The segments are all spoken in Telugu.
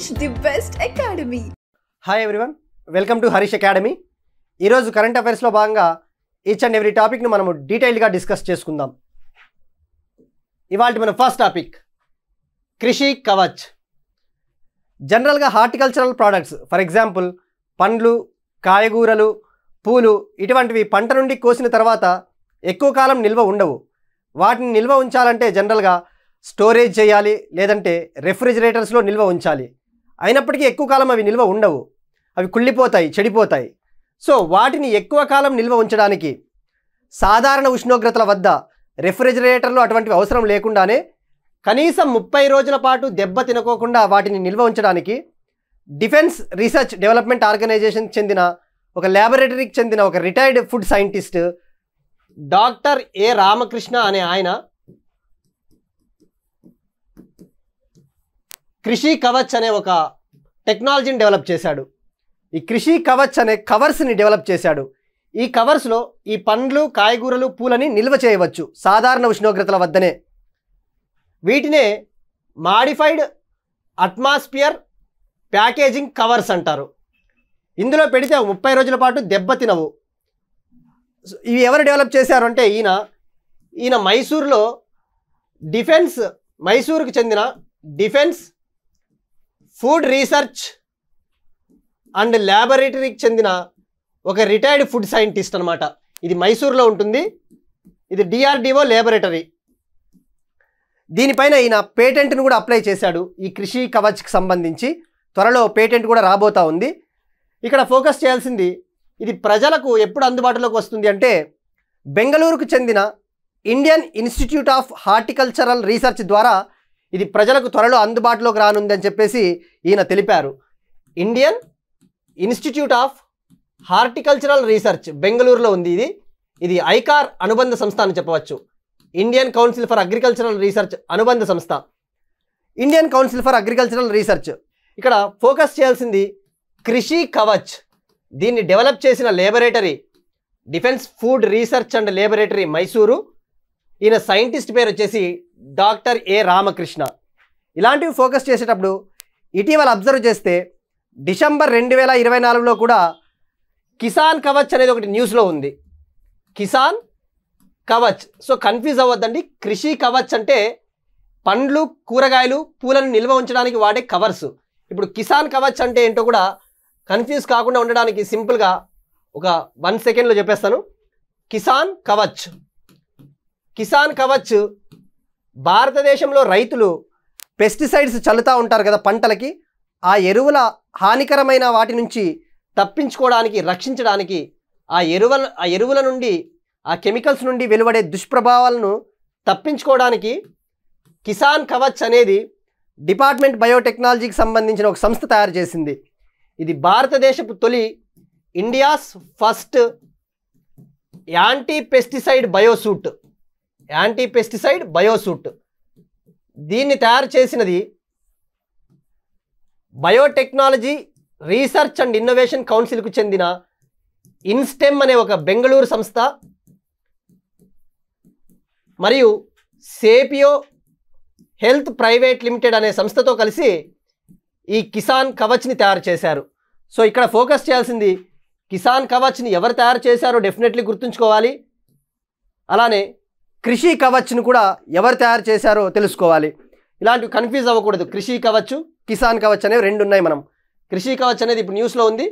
Harish, the best academy. Hi everyone, welcome to Harish academy. ఈరోజు కరెంట్ అఫైర్స్లో భాగంగా ఈచ్ అండ్ ఎవ్రీ టాపిక్ను మనము డీటెయిల్డ్గా డిస్కస్ చేసుకుందాం. ఇవాళ మన ఫస్ట్ టాపిక్ కృషి కవచ్. జనరల్గా హార్టికల్చరల్ ప్రోడక్ట్స్, ఫర్ ఎగ్జాంపుల్ పండ్లు, కాయగూరలు, పూలు ఇటువంటివి పంట నుండి కోసిన తర్వాత ఎక్కువ కాలం నిల్వ ఉండవు. వాటిని నిల్వ ఉంచాలంటే జనరల్గా స్టోరేజ్ చేయాలి, లేదంటే రెఫ్రిజిరేటర్స్లో నిల్వ ఉంచాలి. అయినప్పటికీ ఎక్కువ కాలం అవి నిల్వ ఉండవు, అవి కుళ్ళిపోతాయి, చెడిపోతాయి. సో వాటిని ఎక్కువ కాలం నిల్వ ఉంచడానికి సాధారణ ఉష్ణోగ్రతల వద్ద రెఫ్రిజిరేటర్లు అటువంటివి అవసరం లేకుండానే కనీసం 30 రోజుల పాటు దెబ్బ తినకోకుండా వాటిని నిల్వ ఉంచడానికి డిఫెన్స్ రీసెర్చ్ డెవలప్మెంట్ ఆర్గనైజేషన్కి చెందిన ఒక ల్యాబొరేటరీకి చెందిన ఒక రిటైర్డ్ ఫుడ్ సైంటిస్ట్ డాక్టర్ ఏ రామకృష్ణ అనే ఆయన కృషి కవచ్ అనే ఒక టెక్నాలజీని డెవలప్ చేశాడు. ఈ కృషి కవచ్ అనే కవర్స్ని డెవలప్ చేశాడు. ఈ కవర్స్లో ఈ పండ్లు, కాయగూరలు, పూలని నిల్వ చేయవచ్చు సాధారణ ఉష్ణోగ్రతల వద్దనే. వీటినే మాడిఫైడ్ అట్మాస్ఫియర్ ప్యాకేజింగ్ కవర్స్ అంటారు. ఇందులో పెడితే 30 రోజుల పాటు దెబ్బ తినవు. ఇవి ఎవరు డెవలప్ చేశారు అంటే ఈయన మైసూరులో మైసూరుకు చెందిన డిఫెన్స్ ఫుడ్ రీసెర్చ్ అండ్ ల్యాబొరేటరీకి చెందిన ఒక రిటైర్డ్ ఫుడ్ సైంటిస్ట్ అనమాట. ఇది మైసూరులో ఉంటుంది. ఇది డిఆర్డిఓ ల్యాబొరేటరీ. దీనిపైన ఈయన పేటెంట్ను కూడా అప్లై చేశాడు. ఈ కృషి కవచ్కి సంబంధించి త్వరలో పేటెంట్ కూడా రాబోతా ఉంది. ఇక్కడ ఫోకస్ చేయాల్సింది ఇది ప్రజలకు ఎప్పుడు అందుబాటులోకి వస్తుంది అంటే బెంగళూరుకు చెందిన Indian Institute of Horticultural Research ద్వారా ఇది ప్రజలకు త్వరలో అందుబాటులోకి రానుందని చెప్పేసి ఈయన తెలిపారు. Indian Institute of Horticultural Research బెంగళూరులో ఉంది. ఇది ఐకార్ అనుబంధ సంస్థ అని చెప్పవచ్చు. Indian Council for Agricultural Research అనుబంధ సంస్థ. Indian Council for Agricultural Research. ఇక్కడ ఫోకస్ చేయాల్సింది కృషి కవచ్. దీన్ని డెవలప్ చేసిన laboratory defence food research and laboratory Mysuru. ఈయన సైంటిస్ట్ పేరు వచ్చేసి డాక్టర్ ఏ రామకృష్ణ. ఇలాంటివి ఫోకస్ చేసేటప్పుడు ఇటీవల అబ్జర్వ్ చేస్తే డిసెంబర్ 2024లో కూడా కిసాన్ కవచ్ అనేది ఒకటి న్యూస్లో ఉంది. కిసాన్ కవచ్. సో కన్ఫ్యూజ్ అవ్వద్దండి. కృషి కవచ్ అంటే పండ్లు, కూరగాయలు, పూలను నిల్వ ఉంచడానికి వాడే కవర్స్. ఇప్పుడు కిసాన్ కవచ్ అంటే ఏంటో కూడా కన్ఫ్యూజ్ కాకుండా ఉండడానికి సింపుల్గా ఒక 1 సెకండ్లో చెప్పేస్తాను. కిసాన్ కవచ్. కిసాన్ కవచ్ భారతదేశంలో రైతులు పెస్టిసైడ్స్ చల్లుతూ ఉంటారు కదా పంటలకి. ఆ ఎరువుల హానికరమైన వాటి నుంచి తప్పించుకోవడానికి, రక్షించడానికి, ఆ ఎరువుల నుండి, ఆ కెమికల్స్ నుండి వెలువడే దుష్ప్రభావాలను తప్పించుకోవడానికి కిసాన్ కవచ్ అనేది డిపార్ట్మెంట్ బయోటెక్నాలజీకి సంబంధించిన ఒక సంస్థ తయారు చేసింది. ఇది భారతదేశపు తొలి ఇండియాస్ ఫస్ట్ యాంటీ పెస్టిసైడ్ బయోసూట్. దీన్ని తయారు చేసినది బయోటెక్నాలజీ రీసెర్చ్ అండ్ ఇన్నోవేషన్ కౌన్సిల్కు చెందిన ఇన్స్టెమ్ అనే ఒక బెంగళూరు సంస్థ మరియు సేపియో హెల్త్ ప్రైవేట్ లిమిటెడ్ అనే సంస్థతో కలిసి ఈ కిసాన్ కవచ్ని తయారు చేశారు. సో ఇక్కడ ఫోకస్ చేయాల్సింది కిసాన్ కవచ్ని ఎవరు తయారు చేశారో డెఫినెట్లీ గుర్తుంచుకోవాలి. అలానే కృషి కవచ్ను కూడా ఎవరు తయారు చేశారో తెలుసుకోవాలి. ఇలాంటివి కన్ఫ్యూజ్ అవ్వకూడదు. కృషి కవచ్, కిసాన్ కవచ్ అనేవి 2 ఉన్నాయి. మనం కృషి కవచ్ అనేది ఇప్పుడు న్యూస్లో ఉంది.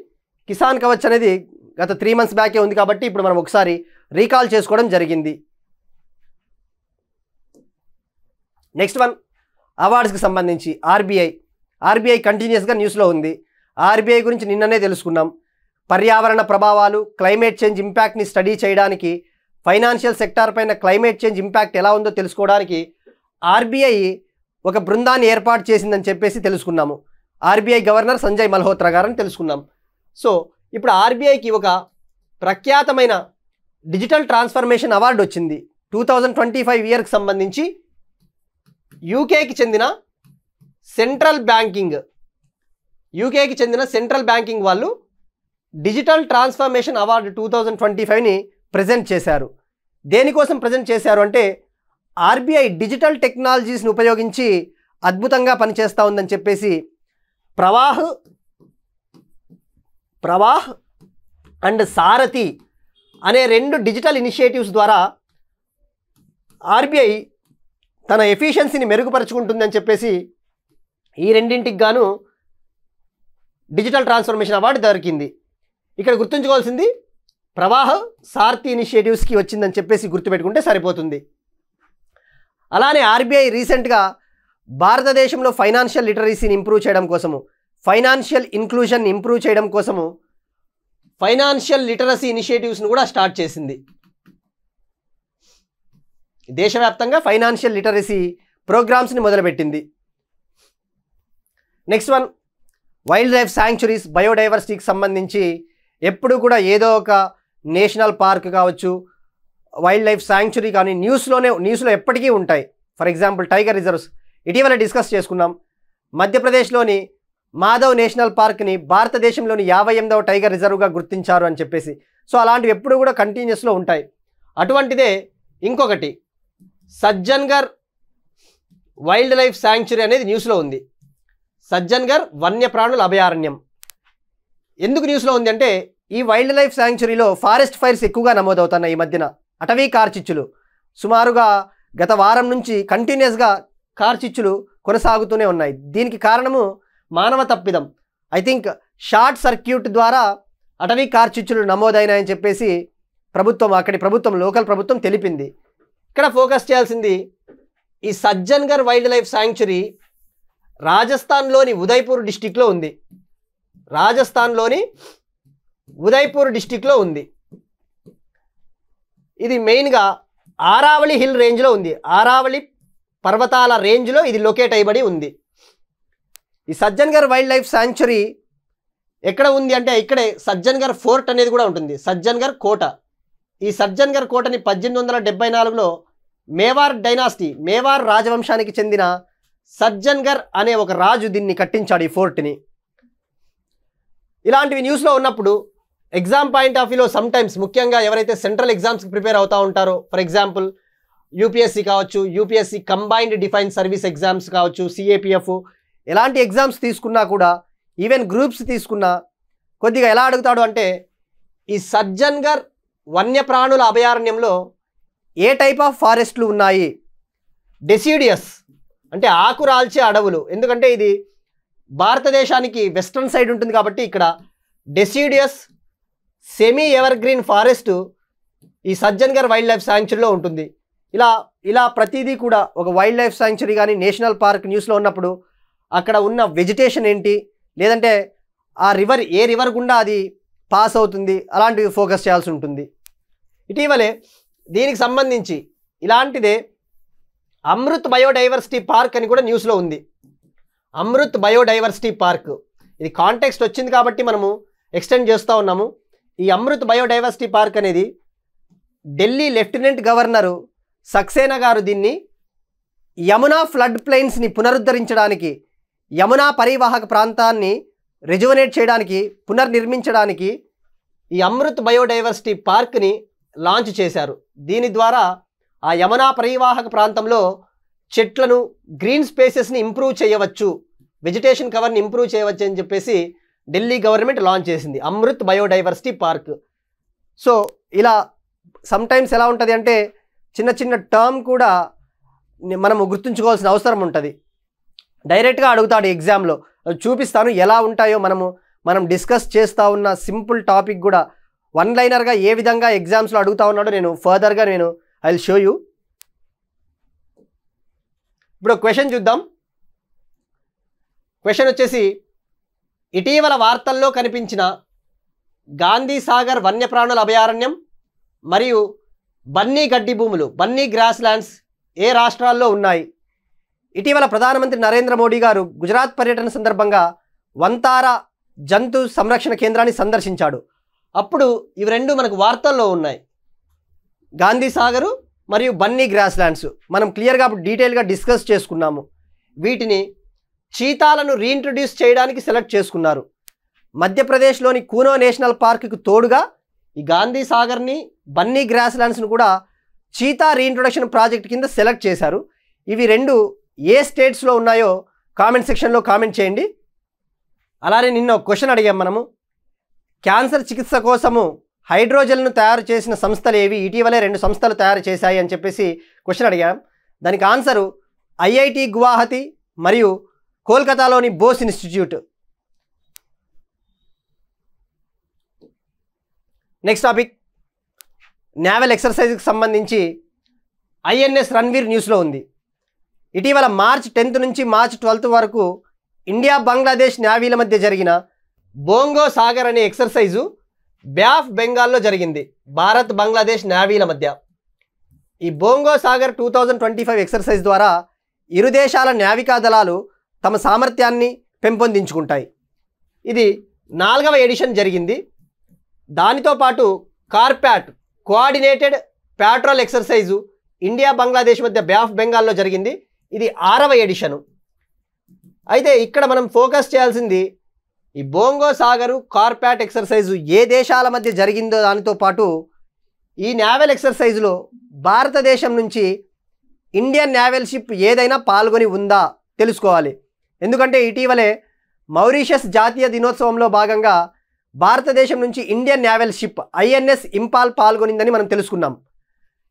కిసాన్ కవచ్ అనేది గత 3 months బ్యాకే ఉంది కాబట్టి ఇప్పుడు మనం ఒకసారి రీకాల్ చేసుకోవడం జరిగింది. నెక్స్ట్ వన్ అవార్డ్స్కి సంబంధించి ఆర్బీఐ కంటిన్యూస్గా న్యూస్లో ఉంది. ఆర్బీఐ గురించి నిన్ననే తెలుసుకున్నాం. పర్యావరణ ప్రభావాలు, క్లైమేట్ చేంజ్ ఇంపాక్ట్ని స్టడీ చేయడానికి, ఫైనాన్షియల్ సెక్టార్ పైన క్లైమేట్ చేంజ్ ఇంపాక్ట్ ఎలా ఉందో తెలుసుకోవడానికి ఆర్బీఐ ఒక బృందాన్ని ఏర్పాటు చేసిందని చెప్పేసి తెలుసుకున్నాము. ఆర్బీఐ గవర్నర్ సంజయ్ మల్హోత్రా గారని తెలుసుకున్నాం. సో ఇప్పుడు ఆర్బీఐకి ఒక ప్రఖ్యాతమైన డిజిటల్ ట్రాన్స్ఫర్మేషన్ అవార్డు వచ్చింది. 2025 ఇయర్కి సంబంధించి యూకేకి చెందిన సెంట్రల్ బ్యాంకింగ్ వాళ్ళు డిజిటల్ ట్రాన్స్ఫర్మేషన్ అవార్డు 2025ని ప్రజెంట్ చేశారు. దేనికోసం ప్రజెంట్ చేశారు అంటే ఆర్బీఐ డిజిటల్ టెక్నాలజీస్ని ఉపయోగించి అద్భుతంగా పనిచేస్తూ ఉందని చెప్పేసి ప్రవాహ్ అండ్ సారథి అనే 2 డిజిటల్ ఇనిషియేటివ్స్ ద్వారా ఆర్బీఐ తన ఎఫిషియన్సీని మెరుగుపరుచుకుంటుందని చెప్పేసి ఈ రెండింటికి గాను డిజిటల్ ట్రాన్స్ఫర్మేషన్ అవార్డు దొరికింది. ఇక్కడ గుర్తుంచుకోవాల్సింది ప్రవాహ్ సారథి ఇనిషియేటివ్స్కి వచ్చిందని చెప్పేసి గుర్తుపెట్టుకుంటే సరిపోతుంది. అలానే ఆర్బీఐ రీసెంట్గా భారతదేశంలో ఫైనాన్షియల్ లిటరసీని ఇంప్రూవ్ చేయడం కోసము, ఫైనాన్షియల్ ఇన్క్లూజన్ ఇంప్రూవ్ చేయడం కోసము ఫైనాన్షియల్ లిటరసీ ఇనిషియేటివ్స్ను కూడా స్టార్ట్ చేసింది. దేశవ్యాప్తంగా ఫైనాన్షియల్ లిటరసీ ప్రోగ్రామ్స్ని మొదలుపెట్టింది. Next one, wildlife sanctuaries, బయోడైవర్సిటీకి సంబంధించి ఎప్పుడు కూడా ఏదో ఒక నేషనల్ పార్క్ కావచ్చు, వైల్డ్ లైఫ్ శాంక్చురీ కానీ న్యూస్లో ఎప్పటికీ ఉంటాయి. ఫర్ ఎగ్జాంపుల్ టైగర్ రిజర్వ్స్ ఇటీవల డిస్కస్ చేసుకున్నాం. మధ్యప్రదేశ్లోని మాధవ్ నేషనల్ పార్క్ని భారతదేశంలోని 58వ టైగర్ రిజర్వ్గా గుర్తించారు అని చెప్పేసి. సో అలాంటివి ఎప్పుడు కూడా కంటిన్యూస్లో ఉంటాయి. అటువంటిదే ఇంకొకటి సజ్జన్గర్ వైల్డ్ లైఫ్ శాంక్చురీ అనేది న్యూస్లో ఉంది. సజ్జన్గర్ వన్యప్రాణుల అభయారణ్యం ఎందుకు న్యూస్లో ఉంది అంటే, ఈ వైల్డ్ లైఫ్ శాంక్చురీలో ఫారెస్ట్ ఫైర్స్ ఎక్కువగా నమోదవుతున్నాయి. ఈ మధ్యన అటవీ కార్చిచ్చులు సుమారుగా గత వారం నుంచి కంటిన్యూస్గా కార్చిచ్చులు కొనసాగుతూనే ఉన్నాయి. దీనికి కారణము మానవ తప్పిదం. ఐ థింక్ షార్ట్ సర్క్యూట్ ద్వారా అటవీ కార్చిచ్చులు నమోదైనాయని చెప్పేసి అక్కడి ప్రభుత్వం లోకల్ ప్రభుత్వం తెలిపింది. ఇక్కడ ఫోకస్ చేయాల్సింది ఈ సజ్జన్గర్ వైల్డ్ లైఫ్ శాంక్చురీ రాజస్థాన్లోని ఉదయ్పూర్ డిస్టిక్లో ఉంది. రాజస్థాన్లోని ఉదయ్పూర్ డిస్టిక్లో ఉంది. ఇది మెయిన్గా ఆరావళి హిల్ రేంజ్లో ఉంది. ఆరావళి పర్వతాల రేంజ్లో ఇది లొకేట్ అయ్యబడి ఉంది. ఈ సజ్జన్గర్ వైల్డ్ లైఫ్ శాంక్చురీ ఎక్కడ ఉంది అంటే ఇక్కడే సజ్జన్గర్ ఫోర్ట్ అనేది కూడా ఉంటుంది, సజ్జన్గర్ కోట. ఈ సజ్జన్గర్ కోటని 1874లో మేవార్ డైనాసిటీ, మేవార్ రాజవంశానికి చెందిన సజ్జన్గర్ అనే ఒక రాజు దీన్ని కట్టించాడు, ఈ ఫోర్ట్ని. ఇలాంటివి న్యూస్లో ఉన్నప్పుడు ఎగ్జామ్ పాయింట్ ఆఫ్ వ్యూలో సమ్టైమ్స్ ముఖ్యంగా ఎవరైతే సెంట్రల్ ఎగ్జామ్స్కి ప్రిపేర్ అవుతూ ఉంటారో, ఫర్ ఎగ్జాంపుల్ యూపీఎస్సీ కావచ్చు, UPSC combined define service exams కావచ్చు, సిఏపిఎఫ్, ఎలాంటి ఎగ్జామ్స్ తీసుకున్నా కూడా, ఈవెన్ గ్రూప్స్ తీసుకున్నా కొద్దిగా ఎలా అడుగుతాడు అంటే, ఈ సజ్జన్గర్ వన్యప్రాణుల అభయారణ్యంలో ఏ టైప్ ఆఫ్ ఫారెస్ట్లు ఉన్నాయి? డెసిడియస్ అంటే ఆకురాల్చే అడవులు. ఎందుకంటే ఇది భారతదేశానికి వెస్ట్రన్ సైడ్ ఉంటుంది కాబట్టి ఇక్కడ deciduous semi ever green forest ఈ సజ్జన్గర్ వైల్డ్ లైఫ్ శాంక్చురీలో ఉంటుంది. ఇలా ప్రతిదీ కూడా ఒక వైల్డ్ లైఫ్ శాంక్చురీ కానీ నేషనల్ పార్క్ న్యూస్లో ఉన్నప్పుడు అక్కడ ఉన్న వెజిటేషన్ ఏంటి, లేదంటే ఆ రివర్ ఏ రివర్ గుండా అది పాస్ అవుతుంది, అలాంటివి ఫోకస్ చేయాల్సి ఉంటుంది. ఇటీవలే దీనికి సంబంధించి ఇలాంటిదే అమృత్ బయోడైవర్సిటీ పార్క్ అని కూడా న్యూస్లో ఉంది. అమృత్ బయోడైవర్సిటీ పార్క్, ఇది కాంటెక్స్ట్ వచ్చింది కాబట్టి మనము ఎక్స్టెండ్ చేస్తూ ఉన్నాము. ఈ అమృత్ బయోడైవర్సిటీ పార్క్ అనేది ఢిల్లీ లెఫ్టినెంట్ గవర్నరు సక్సేనా గారు దీన్ని యమునా ఫ్లడ్ ప్లెయిన్స్ని పునరుద్ధరించడానికి, యమునా పరివాహక ప్రాంతాన్ని రెజ్యువనేట్ చేయడానికి, పునర్నిర్మించడానికి ఈ అమృత్ బయోడైవర్సిటీ పార్క్ని లాంచ్ చేశారు. దీని ద్వారా ఆ యమునా పరివాహక ప్రాంతంలో చెట్లను, గ్రీన్ స్పేసెస్ని ఇంప్రూవ్ చేయవచ్చు, వెజిటేషన్ కవర్ని ఇంప్రూవ్ చేయవచ్చు అని చెప్పేసి ఢిల్లీ గవర్నమెంట్ లాంచ్ చేసింది అమృత్ బయోడైవర్సిటీ పార్క్. సో ఇలా సమ్టైమ్స్ ఎలా ఉంటుంది అంటే చిన్న చిన్న టర్మ్ కూడా మనము గుర్తుంచుకోవాల్సిన అవసరం ఉంటుంది. డైరెక్ట్గా అడుగుతాడు ఎగ్జామ్లో, చూపిస్తాను ఎలా ఉంటాయో. మనం డిస్కస్ చేస్తూ ఉన్న సింపుల్ టాపిక్ కూడా వన్ లైనర్గా ఏ విధంగా ఎగ్జామ్స్లో అడుగుతూ ఉన్నాడో నేను ఫర్దర్గా ఐ విల్ షో యూ. ఇప్పుడు క్వశ్చన్ చూద్దాం. క్వశ్చన్ వచ్చేసి, ఇటీవల వార్తల్లో కనిపించిన గాంధీ సాగర్ వన్యప్రాణుల అభయారణ్యం మరియు బన్నీ గడ్డి భూములు, బన్నీ గ్రాస్ ల్యాండ్స్ ఏ రాష్ట్రాల్లో ఉన్నాయి? ఇటీవల ప్రధానమంత్రి నరేంద్ర మోడీ గారు గుజరాత్ పర్యటన సందర్భంగా వంతారా జంతు సంరక్షణ కేంద్రాన్ని సందర్శించాడు. అప్పుడు ఇవి రెండు మనకు వార్తల్లో ఉన్నాయి, గాంధీ సాగరు మరియు బన్నీ గ్రాస్ ల్యాండ్స్. మనం క్లియర్గా డీటెయిల్గా డిస్కస్ చేసుకున్నాము. వీటిని చీతాలను రీఇంట్రడ్యూస్ చేయడానికి సెలెక్ట్ చేసుకున్నారు. మధ్యప్రదేశ్లోని కూనో నేషనల్ పార్క్కు తోడుగా ఈ గాంధీ సాగర్ని, బన్నీ గ్రాస్ ల్యాండ్స్ను కూడా చీతా రీఇంట్రొడక్షన్ ప్రాజెక్ట్ కింద సెలెక్ట్ చేశారు. ఇవి రెండు ఏ స్టేట్స్లో ఉన్నాయో కామెంట్ సెక్షన్లో కామెంట్ చేయండి. అలానే నిన్న ఒక క్వశ్చన్ అడిగాం మనము, క్యాన్సర్ చికిత్స కోసము హైడ్రోజెల్ను తయారు చేసిన సంస్థలు ఏవి, ఇటీవలే 2 సంస్థలు తయారు చేశాయి అని చెప్పేసి క్వశ్చన్ అడిగాం. దానికి ఆన్సరు ఐఐటి గువాహతి మరియు కోల్కతాలోని Bose institute. Next topic, naval ఎక్సర్సైజ్కి సంబంధించి ఐఎన్ఎస్ రణ్వీర్ న్యూస్లో ఉంది. ఇటీవల మార్చ్ 10 నుంచి మార్చ్ 12 వరకు ఇండియా బంగ్లాదేశ్ నేవీల మధ్య జరిగిన బోంగో సాగర్ అనే ఎక్సర్సైజు బే ఆఫ్ బెంగాల్లో జరిగింది, భారత్ బంగ్లాదేశ్ నేవీల మధ్య. ఈ బోంగో సాగర్ 2025 ఎక్సర్సైజ్ ద్వారా ఇరు దేశాల నావికా దళాలు తమ సామర్థ్యాన్ని పెంపొందించుకుంటాయి. ఇది 4వ ఎడిషన్ జరిగింది. దానితో పాటు కార్పాట్ coordinated patrol exercise India Bangladesh మధ్య బే ఆఫ్ బెంగాల్లో జరిగింది. ఇది 6వ ఎడిషను. అయితే ఇక్కడ మనం ఫోకస్ చేయాల్సింది ఈ బోంగో సాగరు కార్పాట్ ఎక్సర్సైజు ఏ దేశాల మధ్య జరిగిందో దానితో పాటు ఈ నేవల్ ఎక్సర్సైజులో భారతదేశం నుంచి ఇండియన్ నేవల్ షిప్ ఏదైనా పాల్గొని ఉందా తెలుసుకోవాలి. ఎందుకంటే ఇటీవలే మౌరీషియస్ జాతీయ దినోత్సవంలో భాగంగా భారతదేశం నుంచి Indian naval ship INS Imphal పాల్గొనిందని మనం తెలుసుకున్నాం.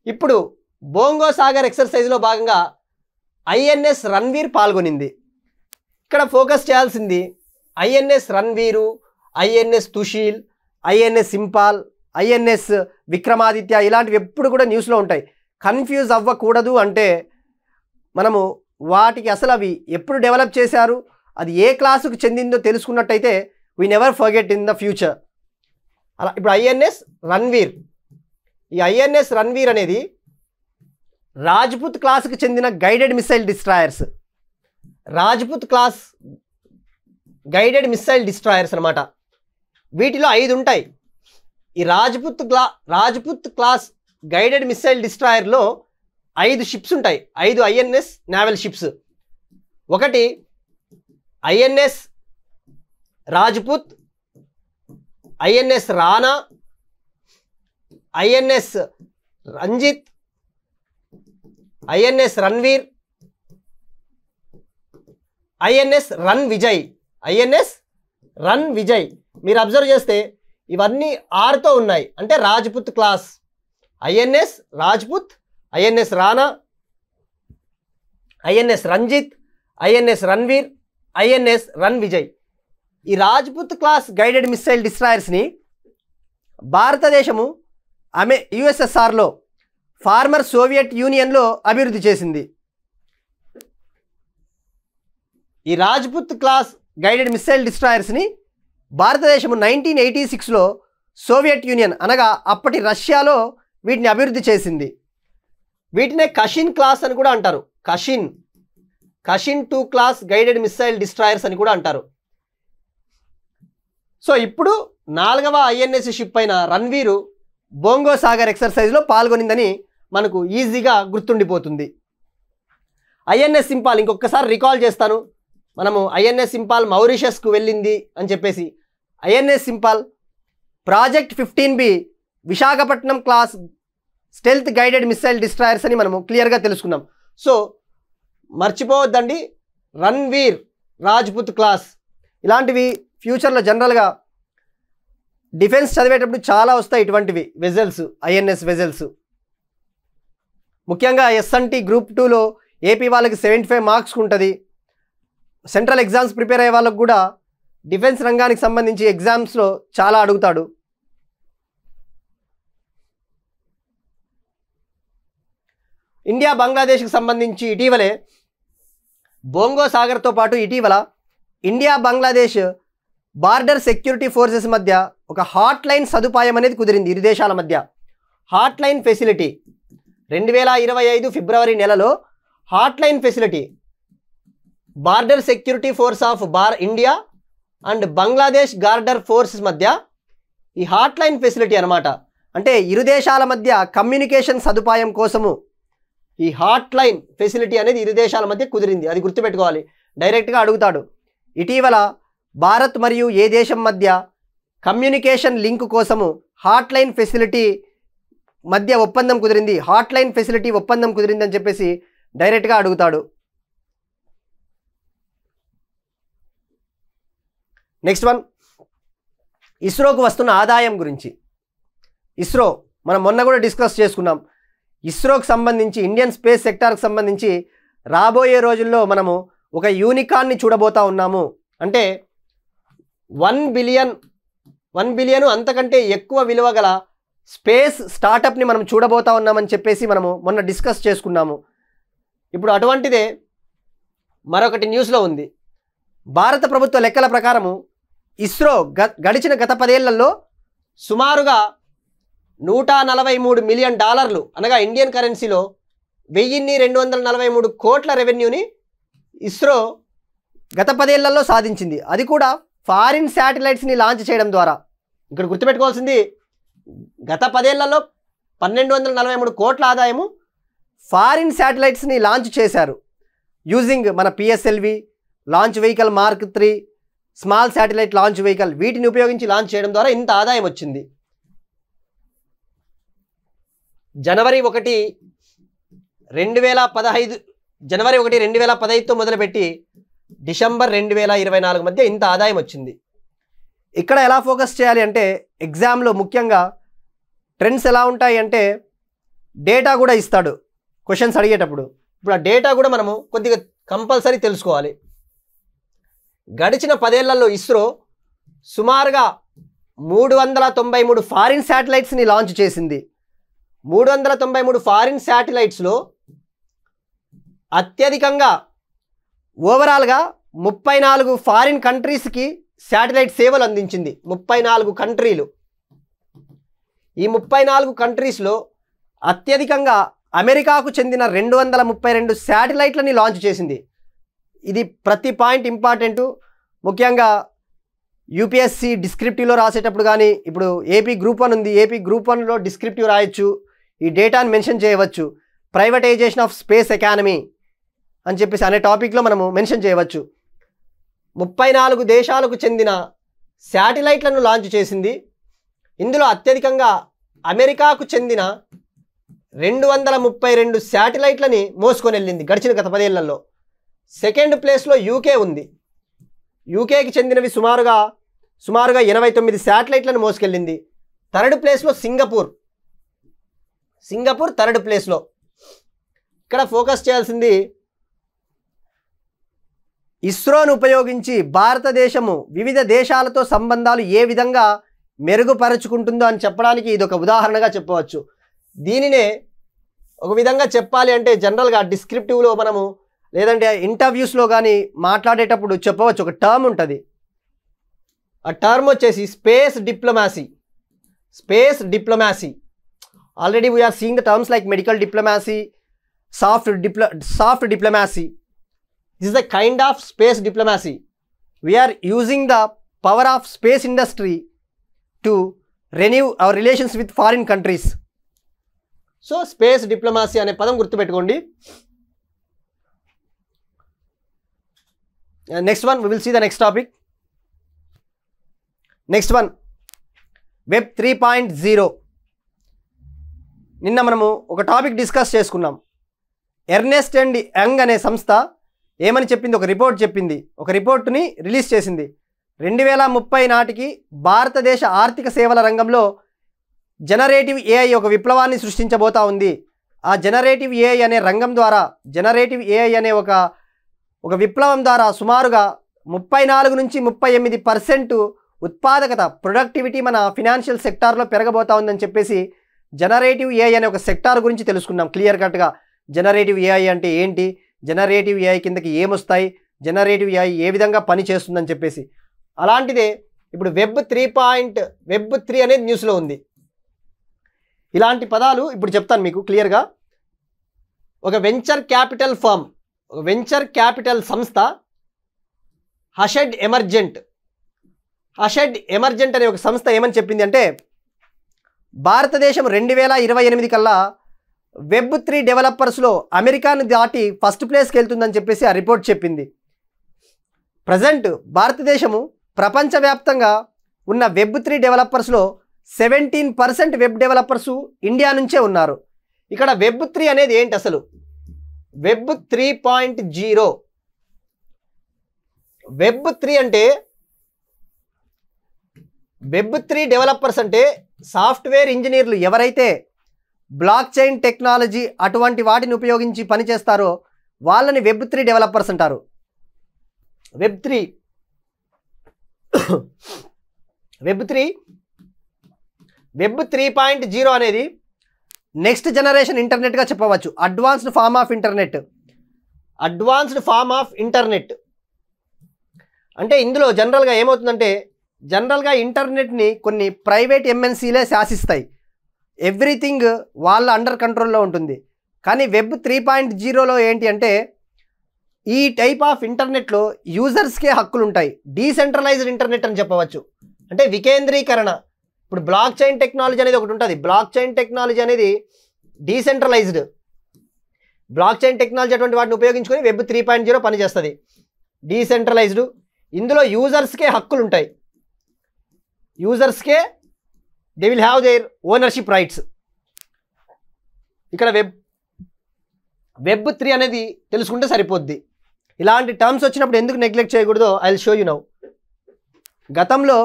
ఇప్పుడు బోంగో సాగర్ ఎక్సర్సైజ్లో భాగంగా ఐఎన్ఎస్ రణ్వీర్ పాల్గొనింది. ఇక్కడ ఫోకస్ చేయాల్సింది INS Ranvir, INS Tushil, INS Imphal, INS Vikramaditya ఇలాంటివి ఎప్పుడు కూడా న్యూస్లో ఉంటాయి. కన్ఫ్యూజ్ అవ్వకూడదు అంటే మనము వాటికి అసలు అవి ఎప్పుడు డెవలప్ చేశారు, అది ఏ క్లాసుకు చెందిందో తెలుసుకున్నట్టయితే we never forget in the future. అలా ఇప్పుడు ఐఎన్ఎస్ రణ్వీర్, ఈ ఐఎన్ఎస్ రణ్వీర్ అనేది రాజ్పుత్ క్లాస్కి చెందిన guided missile destroyers, Rajput class guided missile destroyers అనమాట. వీటిలో 5 ఉంటాయి. ఈ రాజ్పుత్ క్లాస్ గైడెడ్ మిసైల్ డిస్ట్రాయర్లో 5 షిప్స్ ఉంటాయి, 5 ఐఎన్ఎస్ నేవల్ షిప్స్. ఒకటి INS Rajput, INS Rana, INS Ranjit, INS Ranvir, INS Ranvijay, INS Ranvijay. మీరు అబ్జర్వ్ చేస్తే ఇవన్నీ 6తో ఉన్నాయి, అంటే Rajput class. INS Rajput, INS Rana, INS Ranjit, INS Ranvir, INS Ranvijay. ఈ రాజ్పుత్ క్లాస్ గైడెడ్ మిసైల్ డిస్ట్రాయర్స్ని భారతదేశము యుఎస్ఎస్ఆర్లో ఫార్మర్ సోవియట్ యూనియన్లో అభివృద్ధి చేసింది. ఈ రాజ్పుత్ క్లాస్ గైడెడ్ మిసైల్ డిస్ట్రాయర్స్ని భారతదేశము 1986లో సోవియట్ యూనియన్ అనగా అప్పటి రష్యాలో వీటిని అభివృద్ధి చేసింది. వీటినే కషిన్ క్లాస్ అని కూడా అంటారు. కషిన్ 2 క్లాస్ గైడెడ్ మిసైల్ డిస్ట్రాయర్స్ అని కూడా అంటారు. సో ఇప్పుడు 4వ ఐఎన్ఎస్ షిప్ అయిన రణ్వీరు బోంగో సాగర్ ఎక్సర్సైజ్లో పాల్గొనిందని మనకు ఈజీగా గుర్తుండిపోతుంది. ఐఎన్ఎస్ ఇంపాల్ ఇంకొకసారి రికాల్ చేస్తాను. మనము ఐఎన్ఎస్ ఇంపాల్ మౌరీషియస్కు వెళ్ళింది అని చెప్పేసి, INS Imphal project 15B Visakhapatnam class stealth guided missile destroyers అని మనము క్లియర్గా తెలుసుకున్నాం. సో మర్చిపోవద్దండి, రణ్వీర్, రాజ్పుత్ క్లాస్ ఇలాంటివి ఫ్యూచర్లో జనరల్గా డిఫెన్స్ చదివేటప్పుడు చాలా వస్తాయి. ఇటువంటివి వెజల్స్, ఐఎన్ఎస్ వెజల్స్. ముఖ్యంగా ఎస్ఎన్టీ గ్రూప్ 2లో ఏపీ వాళ్ళకి 75 మార్క్స్ ఉంటుంది. సెంట్రల్ ఎగ్జామ్స్ ప్రిపేర్ అయ్యే వాళ్ళకు కూడా డిఫెన్స్ రంగానికి సంబంధించి ఎగ్జామ్స్లో చాలా అడుగుతాడు. ఇండియా బంగ్లాదేశ్కి సంబంధించి ఇటీవలే బోంగో సాగర్తో పాటు ఇటీవల India Bangladesh border security forces మధ్య ఒక హాట్ లైన్ సదుపాయం అనేది కుదిరింది. ఇరు దేశాల మధ్య హాట్ లైన్ ఫెసిలిటీ 2025 ఫిబ్రవరి నెలలో hot line facility border security force of India and Bangladesh girder forces మధ్య ఈ హాట్ లైన్ ఫెసిలిటీ అనమాట. అంటే ఇరు దేశాల మధ్య కమ్యూనికేషన్ సదుపాయం కోసము ఈ హాట్ లైన్ ఫెసిలిటీ అనేది ఇరు దేశాల మధ్య కుదిరింది. అది గుర్తుపెట్టుకోవాలి, డైరెక్ట్గా అడుగుతాడు. ఇటీవల భారత్ మరియు ఏ దేశం మధ్య కమ్యూనికేషన్ లింక్ కోసము హాట్ లైన్ ఫెసిలిటీ మధ్య ఒప్పందం కుదిరింది, హాట్ లైన్ ఫెసిలిటీ ఒప్పందం కుదిరింది అని చెప్పేసి డైరెక్ట్గా అడుగుతాడు. నెక్స్ట్ వన్, ఇస్రోకు వస్తున్న ఆదాయం గురించి. ఇస్రో మనం మొన్న కూడా డిస్కస్ చేసుకున్నాం. ఇస్రోకి సంబంధించి, ఇండియన్ స్పేస్ సెక్టార్కి సంబంధించి రాబోయే రోజుల్లో మనము ఒక యూనికార్న్ని చూడబోతా ఉన్నాము. అంటే 1 బిలియన్ అంతకంటే ఎక్కువ విలువ గల స్పేస్ స్టార్టప్ని మనం చూడబోతా ఉన్నామని చెప్పేసి మనము మొన్న డిస్కస్ చేసుకున్నాము. ఇప్పుడు అటువంటిదే మరొకటి న్యూస్లో ఉంది. భారత ప్రభుత్వ లెక్కల ప్రకారము ఇస్రో గడిచిన గత 10 ఏళ్లలో సుమారుగా $143 మిలియన్, అనగా ఇండియన్ కరెన్సీలో 1243 కోట్ల రెవెన్యూని ఇస్రో గత 10 ఏళ్లలో సాధించింది. అది కూడా ఫారిన్ శాటిలైట్స్ని లాంచ్ చేయడం ద్వారా. ఇక్కడ గుర్తుపెట్టుకోవాల్సింది, గత 10 ఏళ్లలో 1243 కోట్ల ఆదాయము ఫారిన్ శాటిలైట్స్ని లాంచ్ చేశారు. యూజింగ్ మన PSLV launch vehicle mark 3, small satellite launch vehicle, వీటిని ఉపయోగించి లాంచ్ చేయడం ద్వారా ఇంత ఆదాయం వచ్చింది. జనవరి 1, 2015తో మొదలుపెట్టి డిసెంబర్ 2024 మధ్య ఇంత ఆదాయం వచ్చింది. ఇక్కడ ఎలా ఫోకస్ చేయాలి అంటే, ఎగ్జామ్లో ముఖ్యంగా ట్రెండ్స్ ఎలా ఉంటాయి అంటే డేటా కూడా ఇస్తాడు క్వశ్చన్స్ అడిగేటప్పుడు. ఇప్పుడు ఆ డేటా కూడా మనము కొద్దిగా కంపల్సరీ తెలుసుకోవాలి. గడిచిన 10 ఏళ్లలో ఇస్రో సుమారుగా 393 ఫారిన్ శాటిలైట్స్ని లాంచ్ చేసింది. 393 ఫారిన్ శాటిలైట్స్లో అత్యధికంగా ఓవరాల్గా 34 ఫారిన్ కంట్రీస్కి శాటిలైట్ సేవలు అందించింది. 34 కంట్రీలు. ఈ 34 కంట్రీస్లో అత్యధికంగా అమెరికాకు చెందిన 232 శాటిలైట్లని లాంచ్ చేసింది. ఇది ప్రతి పాయింట్ ఇంపార్టెంటు. ముఖ్యంగా యూపీఎస్సీ డిస్క్రిప్టివ్లో రాసేటప్పుడు కానీ, ఇప్పుడు ఏపీ గ్రూప్ 1 ఉంది, ఏపీ గ్రూప్ 1లో డిస్క్రిప్టివ్ రాయొచ్చు, ఈ డేటాను మెన్షన్ చేయవచ్చు. ప్రైవేటైజేషన్ ఆఫ్ స్పేస్ ఎకానమీ అని చెప్పేసి అనే టాపిక్లో మనము మెన్షన్ చేయవచ్చు. 34 దేశాలకు చెందిన శాటిలైట్లను లాంచ్ చేసింది. ఇందులో అత్యధికంగా అమెరికాకు చెందిన 232 శాటిలైట్లని మోసుకొని వెళ్ళింది గడిచిన గత 10 ఏళ్లలో. సెకండ్ ప్లేస్లో యూకే ఉంది. యూకేకి చెందినవి సుమారుగా 89 శాటిలైట్లను మోసుకెళ్ళింది. థర్డ్ ప్లేస్లో సింగపూర్ థర్డ్ ప్లేస్లో. ఇక్కడ ఫోకస్ చేయాల్సింది, ఇస్రోను ఉపయోగించి భారతదేశము వివిధ దేశాలతో సంబంధాలు ఏ విధంగా మెరుగుపరుచుకుంటుందో అని చెప్పడానికి ఇది ఒక ఉదాహరణగా చెప్పవచ్చు. దీనినే ఒక విధంగా చెప్పాలి అంటే జనరల్గా డిస్క్రిప్టివ్లో మనము లేదంటే ఇంటర్వ్యూస్లో కానీ మాట్లాడేటప్పుడు చెప్పవచ్చు. ఒక టర్మ్ ఉంటుంది. ఆ టర్మ్ వచ్చేసి space diplomacy. Already we're seeing the terms like medical diplomacy, soft diplomacy. This is the kind of space diplomacy. We're using the power of space industry to renew our relations with foreign countries. So space diplomacy అనే పదం గుర్తుపెట్టుకోండి. Next one, we will see the next topic. Next one, web 3.0. నిన్న మనము ఒక టాపిక్ డిస్కస్ చేసుకున్నాం. ఎర్నెస్ట్ అండ్ యంగ్ అనే సంస్థ ఏమని చెప్పింది, ఒక రిపోర్ట్ చెప్పింది, ఒక రిపోర్టుని రిలీజ్ చేసింది. 2030 నాటికి భారతదేశ ఆర్థిక సేవల రంగంలో జనరేటివ్ ఏఐ ఒక విప్లవాన్ని సృష్టించబోతా ఉంది. ఆ జనరేటివ్ ఏఐ అనే రంగం ద్వారా, జనరేటివ్ ఏఐ అనే ఒక విప్లవం ద్వారా సుమారుగా 34 నుంచి 38% ఉత్పాదకత, ప్రొడక్టివిటీ మన ఫినాన్షియల్ సెక్టార్లో పెరగబోతా ఉందని చెప్పేసి జనరేటివ్ ఏఐ అనే ఒక సెక్టార్ గురించి తెలుసుకున్నాం క్లియర్ కట్గా. జనరేటివ్ ఏఐ అంటే ఏంటి, జనరేటివ్ ఏఐ కిందకి ఏమొస్తాయి, జనరేటివ్ ఏఐ ఏ విధంగా పని చేస్తుందని చెప్పేసి. అలాంటిదే ఇప్పుడు వెబ్ 3 అనేది న్యూస్లో ఉంది. ఇలాంటి పదాలు ఇప్పుడు చెప్తాను మీకు క్లియర్గా. ఒక వెంచర్ క్యాపిటల్ ఫర్మ్, ఒక వెంచర్ క్యాపిటల్ సంస్థ హషెడ్ ఎమర్జెంట్ అనే ఒక సంస్థ ఏమని చెప్పింది అంటే, భారతదేశం 2028 కల్లా వెబ్ 3 డెవలపర్స్లో అమెరికాను దాటి ఫస్ట్ ప్లేస్కి వెళ్తుందని చెప్పేసి ఆ రిపోర్ట్ చెప్పింది. ప్రజెంట్ భారతదేశము ప్రపంచవ్యాప్తంగా ఉన్న వెబ్ 3 డెవలపర్స్లో 17% వెబ్ డెవలపర్సు ఇండియా నుంచే ఉన్నారు. ఇక్కడ వెబ్ 3 అనేది ఏంటి అసలు? వెబ్ 3.0. వెబ్ 3 అంటే వెబ్3 డెవలపర్స్ అంటే సాఫ్ట్వేర్ ఇంజనీర్లు ఎవరైతే బ్లాక్ చైన్ టెక్నాలజీ అటువంటి వాటిని ఉపయోగించి పనిచేస్తారో వాళ్ళని వెబ్3 డెవలపర్స్ అంటారు. వెబ్ 3.0 అనేది నెక్స్ట్ జనరేషన్ ఇంటర్నెట్గా చెప్పవచ్చు. అడ్వాన్స్డ్ ఫామ్ ఆఫ్ ఇంటర్నెట్ అంటే ఇందులో జనరల్గా ఏమవుతుందంటే జనరల్గా ఇంటర్నెట్ని కొన్ని ప్రైవేట్ ఎంఎన్సీలే శాసిస్తాయి. ఎవ్రీథింగ్ వాళ్ళ అండర్ కంట్రోల్లో ఉంటుంది. కానీ వెబ్ 3.0లో ఏంటి అంటే ఈ టైప్ ఆఫ్ ఇంటర్నెట్లో యూజర్స్కే హక్కులు ఉంటాయి. డీసెంట్రలైజ్డ్ ఇంటర్నెట్ అని చెప్పవచ్చు. అంటే వికేంద్రీకరణ. ఇప్పుడు బ్లాక్ చైన్ టెక్నాలజీ అనేది ఒకటి ఉంటుంది. బ్లాక్ చైన్ టెక్నాలజీ అనేది డీసెంట్రలైజ్డ్. బ్లాక్ చైన్ టెక్నాలజీ అటువంటి వాటిని ఉపయోగించుకొని వెబ్ 3.0 పనిచేస్తుంది. డీసెంట్రలైజ్డ్. ఇందులో యూజర్స్కే హక్కులు ఉంటాయి. యూజర్స్కే they will have their ownership rights. ఇక్కడ వెబ్ 3 అనేది తెలుసుకుంటే సరిపోద్ది. ఇలాంటి టర్మ్స్ వచ్చినప్పుడు ఎందుకు నెగ్లెక్ట్ చేయకూడదో I will show you now. గతంలో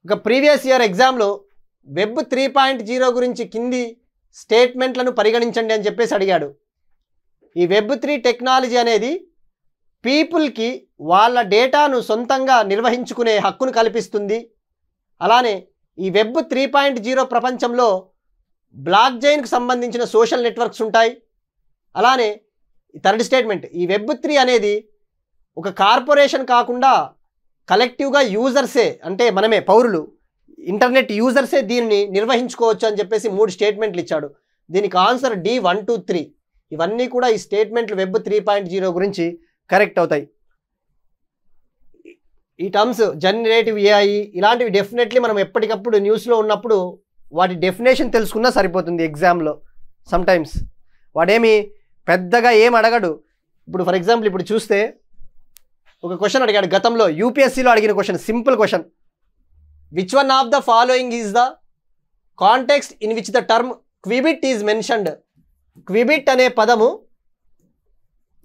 ఒక ప్రీవియస్ ఇయర్ ఎగ్జామ్లో వెబ్ 3.0 గురించి కింది స్టేట్మెంట్లను పరిగణించండి అని చెప్పేసి అడిగాడు. ఈ వెబ్ 3 టెక్నాలజీ అనేది పీపుల్కి వాళ్ళ డేటాను సొంతంగా నిర్వహించుకునే హక్కును కల్పిస్తుంది. అలానే ఈ వెబ్ 3.0 ప్రపంచంలో బ్లాక్ చైన్కు సంబంధించిన సోషల్ నెట్వర్క్స్ ఉంటాయి. అలానే థర్డ్ స్టేట్మెంట్, ఈ వెబ్ 3 అనేది ఒక కార్పొరేషన్ కాకుండా కలెక్టివ్గా యూజర్సే, అంటే మనమే పౌరులు, ఇంటర్నెట్ యూజర్సే దీన్ని నిర్వహించుకోవచ్చు అని చెప్పేసి 3 స్టేట్మెంట్లు ఇచ్చాడు. దీనికి ఆన్సర్ D1 2 3. ఇవన్నీ కూడా ఈ స్టేట్మెంట్లు వెబ్ 3.0 గురించి కరెక్ట్ అవుతాయి. ఈ టర్మ్స్ జనరేటివ్ ఏఐ ఇలాంటివి డెఫినెట్లీ మనం ఎప్పటికప్పుడు న్యూస్లో ఉన్నప్పుడు వాటి డెఫినేషన్ తెలుసుకున్నా సరిపోతుంది. ఎగ్జామ్లో సమ్టైమ్స్ వాడేమి పెద్దగా ఏం అడగడు. ఇప్పుడు ఫర్ ఎగ్జాంపుల్ ఇప్పుడు చూస్తే ఒక క్వశ్చన్ అడిగాడు గతంలో యూపీఎస్సీలో అడిగిన question, simple question. Which one of the following is the context in which the term qubit is mentioned. Qubit అనే పదము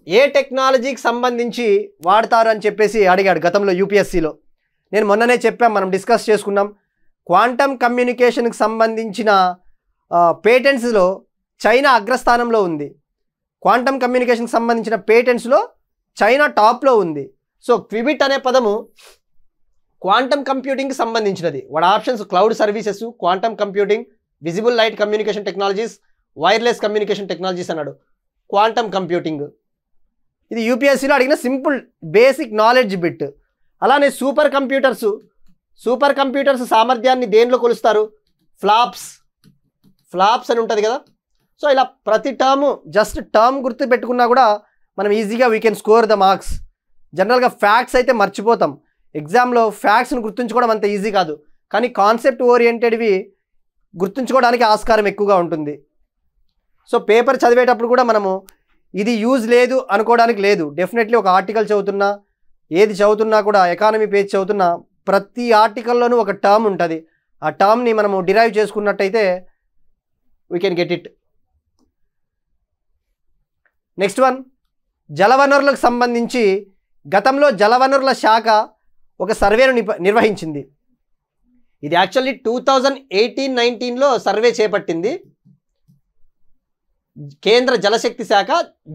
ఏ టెక్నాలజీకి సంబంధించి వాడతారు అని చెప్పేసి అడిగాడు గతంలో యూపీఎస్సీలో. నేను మొన్ననే చెప్పాం, మనం డిస్కస్ చేసుకున్నాం. క్వాంటమ్ కమ్యూనికేషన్కి సంబంధించిన పేటెంట్స్లో చైనా అగ్రస్థానంలో ఉంది. క్వాంటమ్ కమ్యూనికేషన్కి సంబంధించిన పేటెంట్స్లో చైనా టాప్లో ఉంది. సో క్విబిట్ అనే పదము క్వాంటమ్ కంప్యూటింగ్కి సంబంధించినది. వాడు options cloud services, quantum computing, visible light communication technologies, wireless communication technologies అన్నాడు. క్వాంటమ్ కంప్యూటింగ్ ఇది యూపీఎస్సీలో అడిగిన సింపుల్ బేసిక్ నాలెడ్జ్ బిట్. అలానే సూపర్ కంప్యూటర్స్ సామర్థ్యాన్ని దేనిలో కొలుస్తారు? ఫ్లాప్స్ అని ఉంటుంది కదా. సో ఇలా ప్రతి టర్ము జస్ట్ టర్మ్ గుర్తు పెట్టుకున్నా కూడా మనం ఈజీగా we can score the marks. జనరల్గా ఫ్యాక్ట్స్ అయితే మర్చిపోతాం. ఎగ్జామ్లో ఫ్యాక్ట్స్ని గుర్తుంచుకోవడం అంత ఈజీ కాదు, కానీ కాన్సెప్ట్ ఓరియంటెడ్వి గుర్తుంచుకోవడానికి ఆస్కారం ఎక్కువగా ఉంటుంది. సో పేపర్ చదివేటప్పుడు కూడా మనము ఇది యూజ్ లేదు అనుకోవడానికి లేదు. డెఫినెట్లీ ఒక ఆర్టికల్ చదువుతున్నా, ఏది చదువుతున్నా కూడా, ఎకానమీ పేజ్ చదువుతున్నా, ప్రతి ఆర్టికల్లోనూ ఒక టర్మ్ ఉంటుంది. ఆ టర్మ్ని మనము డిరైవ్ చేసుకున్నట్టయితే we can get it. Next one, జలవనరులకు సంబంధించి గతంలో జలవనరుల శాఖ ఒక సర్వేను నిర్వహించింది. ఇది యాక్చువల్లీ 2018-19లో సర్వే చేపట్టింది. కేంద్ర జలశక్తి శాఖ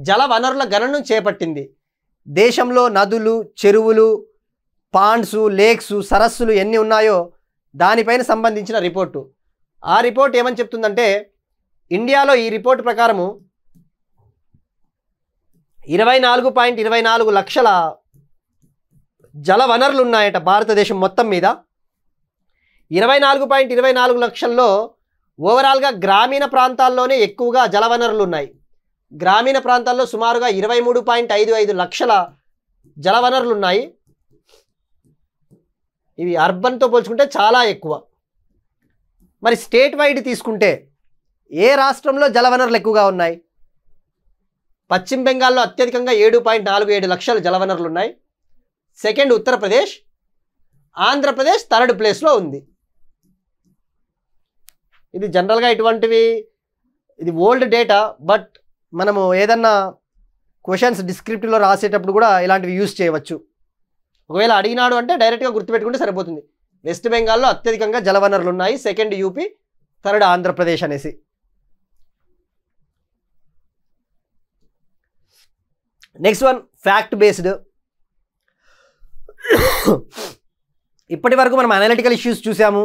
జల వనరుల గణనను చేపట్టింది. దేశంలో నదులు, చెరువులు, పాండ్స్, లేక్స్, సరస్సులు ఎన్ని ఉన్నాయో దానిపైన సంబంధించిన రిపోర్టు. ఆ రిపోర్ట్ ఏమని చెప్తుందంటే ఇండియాలో ఈ రిపోర్టు ప్రకారము 24.24 లక్షల జల వనరులు ఉన్నాయట భారతదేశం మొత్తం మీద. 24.24 లక్షల్లో ఓవరాల్గా గ్రామీణ ప్రాంతాల్లోనే ఎక్కువగా జల వనరులు ఉన్నాయి. గ్రామీణ ప్రాంతాల్లో సుమారుగా 23.55 లక్షల జల వనరులు ఉన్నాయి. ఇవి అర్బన్తో పోల్చుకుంటే చాలా ఎక్కువ. మరి స్టేట్ వైడ్ తీసుకుంటే ఏ రాష్ట్రంలో జల వనరులు ఎక్కువగా ఉన్నాయి? పశ్చిమ బెంగాల్లో అత్యధికంగా 7.47 లక్షల జల వనరులు ఉన్నాయి. సెకండ్ ఉత్తరప్రదేశ్, ఆంధ్రప్రదేశ్ థర్డ్ ప్లేస్లో ఉంది. ఇది జనరల్గా ఇటువంటివి ఇది ఓల్డ్ డేటా, బట్ మనము ఏదన్నా క్వశ్చన్స్ డిస్క్రిప్టివ్లో రాసేటప్పుడు కూడా ఇలాంటివి యూజ్ చేయవచ్చు. ఒకవేళ అడిగినాడు అంటే డైరెక్ట్గా గుర్తుపెట్టుకుంటే సరిపోతుంది. వెస్ట్ బెంగాల్లో అత్యధికంగా జలవనరులు ఉన్నాయి. సెకండ్ యూపీ, థర్డ్ ఆంధ్రప్రదేశ్ అనేసి. Next one fact based. ఇప్పటి వరకు మనం అనలిటికల్ ఇష్యూస్ చూసాము.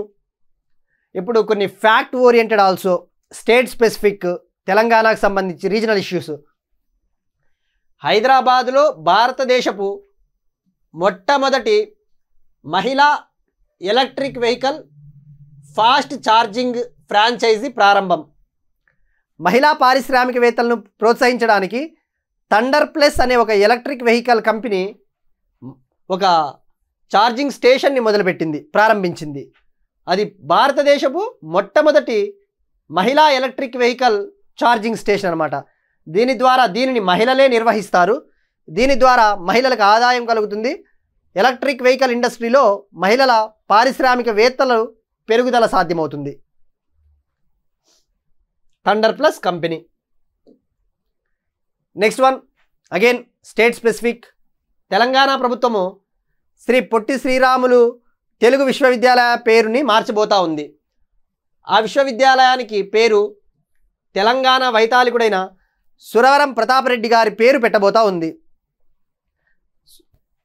ఇప్పుడు కొన్ని fact oriented also, state specific, తెలంగాణకు సంబంధించి రీజనల్ ఇష్యూస్. హైదరాబాదులో భారతదేశపు మొట్టమొదటి మహిళా electric vehicle fast charging franchise ప్రారంభం. మహిళా పారిశ్రామికవేత్తలను ప్రోత్సహించడానికి థండర్ ప్లస్ అనే ఒక ఎలక్ట్రిక్ వెహికల్ కంపెనీ ఒక ఛార్జింగ్ స్టేషన్ని మొదలుపెట్టింది, ప్రారంభించింది. అది భారతదేశపు మొట్టమొదటి మహిళా ఎలక్ట్రిక్ వెహికల్ ఛార్జింగ్ స్టేషన్ అన్నమాట. దీనిని మహిళలే నిర్వహిస్తారు. దీని ద్వారా మహిళలకు ఆదాయం కలుగుతుంది. ఎలక్ట్రిక్ వెహికల్ ఇండస్ట్రీలో మహిళల పారిశ్రామికవేత్తలు పెరుగుదల సాధ్యమవుతుంది. Thunder plus company. Next one again state specific. Telangana ప్రభుత్వము శ్రీ పొట్టి శ్రీరాములు తెలుగు విశ్వవిద్యాలయ పేరుని మార్చబోతా ఉంది. ఆ విశ్వవిద్యాలయానికి పేరు తెలంగాణ వైతాళికుడైన సురవరం ప్రతాపరెడ్డి గారి పేరు పెట్టబోతా ఉంది.